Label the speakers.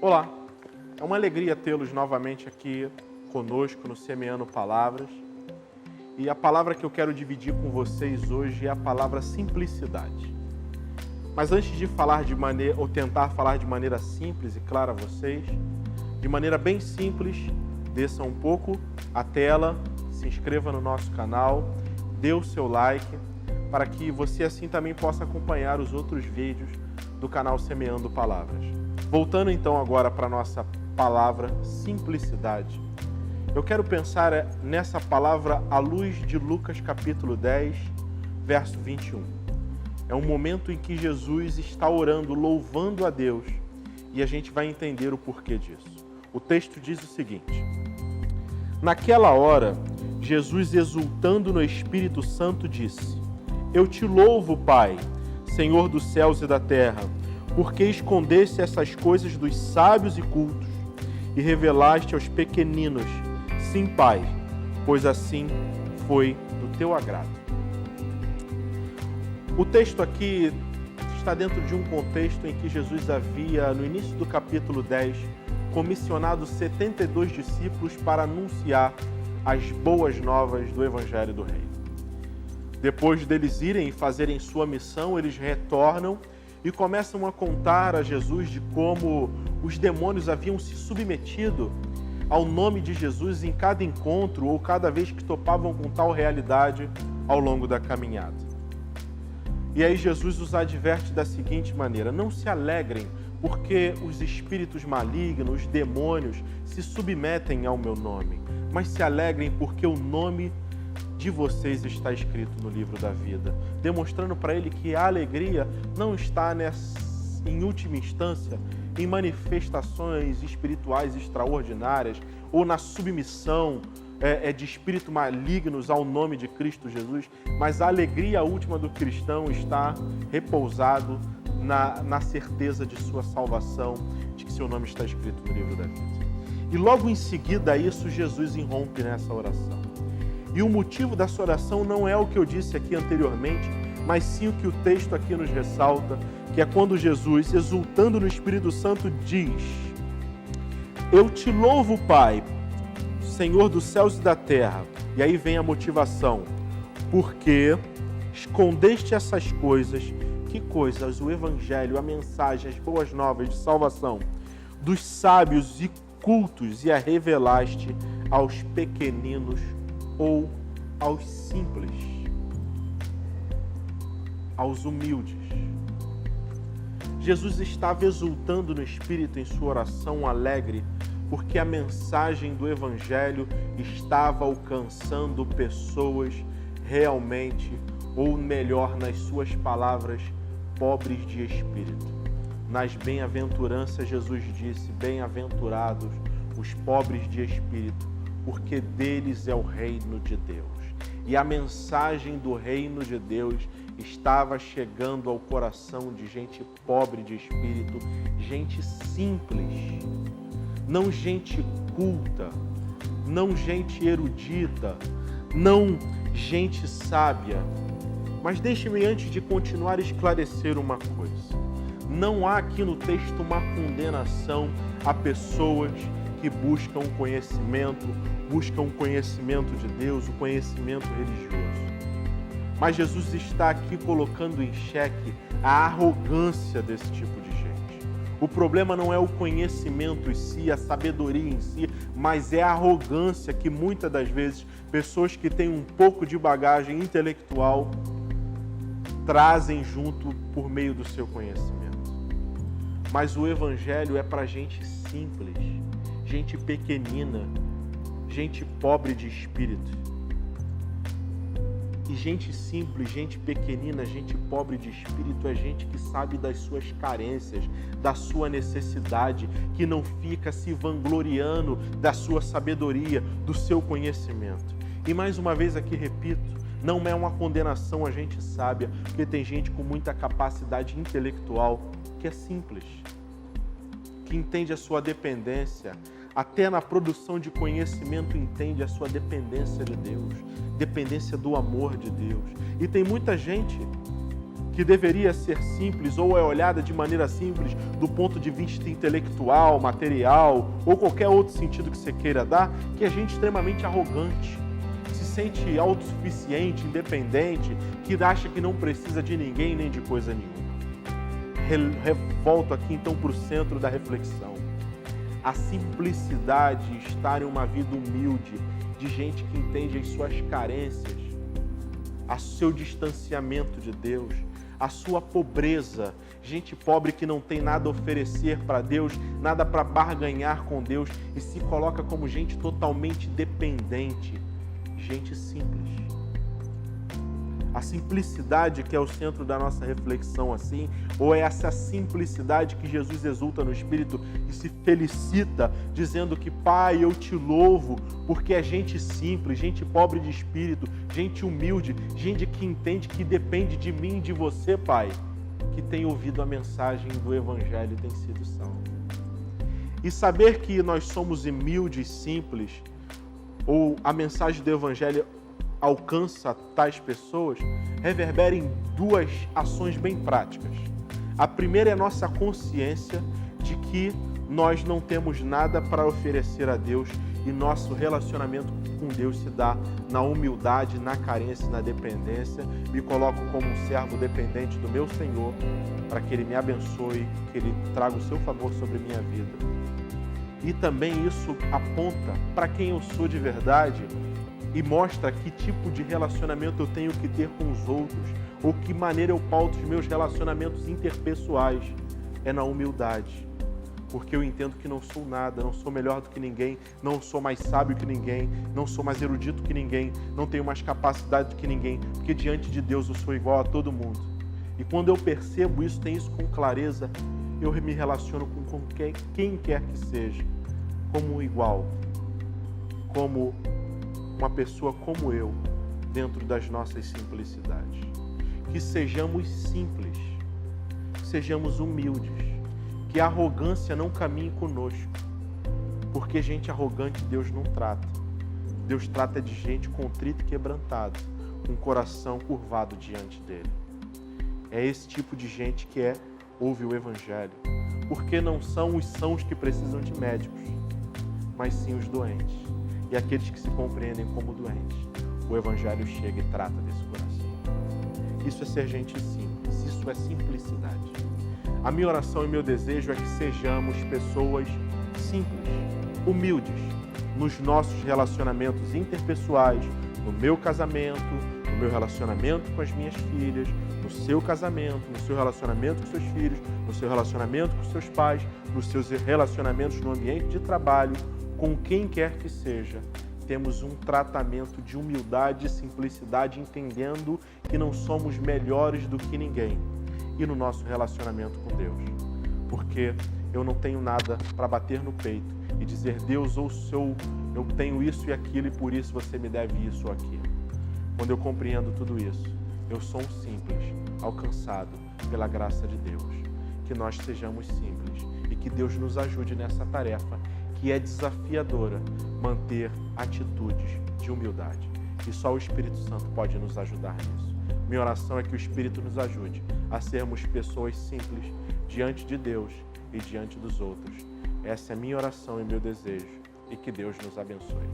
Speaker 1: Olá, é uma alegria tê-los novamente aqui conosco no Semeando Palavras. E a palavra que eu quero dividir com vocês hoje é a palavra simplicidade. Mas antes de falar ou tentar falar de maneira simples e clara a vocês, de maneira bem simples, desça um pouco a tela, se inscreva no nosso canal, dê o seu like, para que você assim também possa acompanhar os outros vídeos do canal Semeando Palavras. Voltando então agora para a nossa palavra simplicidade, eu quero pensar nessa palavra à luz de Lucas capítulo 10, verso 21. É um momento em que Jesus está orando, louvando a Deus, e a gente vai entender o porquê disso. O texto diz o seguinte: naquela hora, Jesus, exultando no Espírito Santo, disse: Eu te louvo, Pai, Senhor dos céus e da terra, porque escondeste essas coisas dos sábios e cultos e revelaste aos pequeninos. Sim, Pai, pois assim foi do teu agrado. O texto aqui está dentro de um contexto em que Jesus havia, no início do capítulo 10, comissionado 72 discípulos para anunciar as boas novas do Evangelho do Reino. Depois deles irem e fazerem sua missão, eles retornam e começam a contar a Jesus de como os demônios haviam se submetido ao nome de Jesus em cada encontro ou cada vez que topavam com tal realidade ao longo da caminhada. E aí Jesus os adverte da seguinte maneira: não se alegrem porque os espíritos malignos, os demônios, se submetem ao meu nome, mas se alegrem porque o nome de vocês está escrito no livro da vida, demonstrando para ele que a alegria não está em última instância em manifestações espirituais extraordinárias ou na submissão de espíritos malignos ao nome de Cristo Jesus, mas a alegria última do cristão está repousado na certeza de sua salvação, de que seu nome está escrito no livro da vida. E logo em seguida a isso, Jesus irrompe nessa oração. E o motivo dessa oração não é o que eu disse aqui anteriormente, mas sim o que o texto aqui nos ressalta, que é quando Jesus, exultando no Espírito Santo, diz: Eu te louvo, Pai, Senhor dos céus e da terra. E aí vem a motivação: porque escondeste essas coisas. Que coisas? O Evangelho, a mensagem, as boas novas de salvação dos sábios e cultos, e a revelaste aos pequeninos ou aos simples, aos humildes. Jesus estava exultando no Espírito em sua oração alegre, porque a mensagem do Evangelho estava alcançando pessoas realmente, ou melhor, nas suas palavras, pobres de espírito. Nas bem-aventuranças, Jesus disse: bem-aventurados os pobres de espírito, porque deles é o reino de Deus. E a mensagem do reino de Deus estava chegando ao coração de gente pobre de espírito, gente simples, não gente culta, não gente erudita, não gente sábia. Mas deixe-me, antes de continuar, esclarecer uma coisa. Não há aqui no texto uma condenação a pessoas que buscam conhecimento de Deus, o conhecimento religioso. Mas Jesus está aqui colocando em xeque a arrogância desse tipo de gente. O problema não é o conhecimento em si, a sabedoria em si, mas é a arrogância que muitas das vezes pessoas que têm um pouco de bagagem intelectual trazem junto por meio do seu conhecimento. Mas o Evangelho é para gente simples, gente pequenina, gente pobre de espírito. E gente simples, gente pequenina, gente pobre de espírito é gente que sabe das suas carências, da sua necessidade, que não fica se vangloriando da sua sabedoria, do seu conhecimento. E mais uma vez aqui repito, não é uma condenação a gente sábia, porque tem gente com muita capacidade intelectual que é simples, que entende a sua dependência, até na produção de conhecimento entende a sua dependência de Deus, dependência do amor de Deus. E tem muita gente que deveria ser simples ou é olhada de maneira simples do ponto de vista intelectual, material ou qualquer outro sentido que você queira dar, que é gente extremamente arrogante, se sente autossuficiente, independente, que acha que não precisa de ninguém nem de coisa nenhuma. Volto aqui então para o centro da reflexão. A simplicidade está em uma vida humilde, de gente que entende as suas carências, o seu distanciamento de Deus, a sua pobreza, gente pobre que não tem nada a oferecer para Deus, nada para barganhar com Deus e se coloca como gente totalmente dependente, gente simples. A simplicidade que é o centro da nossa reflexão assim, ou é essa simplicidade que Jesus exulta no Espírito e se felicita, dizendo que Pai, eu te louvo, porque é gente simples, gente pobre de espírito, gente humilde, gente que entende que depende de mim e de você, Pai, que tem ouvido a mensagem do Evangelho e tem sido salvo. E saber que nós somos humildes, simples, ou a mensagem do Evangelho alcança tais pessoas, reverbera em duas ações bem práticas. A primeira é a nossa consciência de que nós não temos nada para oferecer a Deus e nosso relacionamento com Deus se dá na humildade, na carência, na dependência. Me coloco como um servo dependente do meu Senhor para que Ele me abençoe, que Ele traga o seu favor sobre minha vida. E também isso aponta para quem eu sou de verdade e mostra que tipo de relacionamento eu tenho que ter com os outros, ou que maneira eu pauto os meus relacionamentos interpessoais. É na humildade, porque eu entendo que não sou nada, não sou melhor do que ninguém, não sou mais sábio que ninguém, não sou mais erudito que ninguém, não tenho mais capacidade do que ninguém, porque diante de Deus eu sou igual a todo mundo. E quando eu percebo isso, tenho isso com clareza, eu me relaciono com quem quer que seja, como um igual, como uma pessoa como eu, dentro das nossas simplicidades. Que sejamos simples, sejamos humildes, que a arrogância não caminhe conosco, porque gente arrogante Deus não trata. Deus trata de gente contrita e quebrantada, com o coração curvado diante dele. É esse tipo de gente que ouve o Evangelho, porque não são os sãos que precisam de médicos, mas sim os doentes. E aqueles que se compreendem como doentes, o Evangelho chega e trata desse coração. Isso é ser gente simples, isso é simplicidade. A minha oração e meu desejo é que sejamos pessoas simples, humildes, nos nossos relacionamentos interpessoais, no meu casamento, no meu relacionamento com as minhas filhas, no seu casamento, no seu relacionamento com seus filhos, no seu relacionamento com seus pais, nos seus relacionamentos no ambiente de trabalho, com quem quer que seja, temos um tratamento de humildade e simplicidade, entendendo que não somos melhores do que ninguém. E no nosso relacionamento com Deus. Porque eu não tenho nada para bater no peito e dizer, Deus, eu tenho isso e aquilo e por isso você me deve isso ou aquilo. Quando eu compreendo tudo isso, eu sou um simples, alcançado pela graça de Deus. Que nós sejamos simples e que Deus nos ajude nessa tarefa que é desafiadora, manter atitudes de humildade. E só o Espírito Santo pode nos ajudar nisso. Minha oração é que o Espírito nos ajude a sermos pessoas simples diante de Deus e diante dos outros. Essa é a minha oração e meu desejo. E que Deus nos abençoe.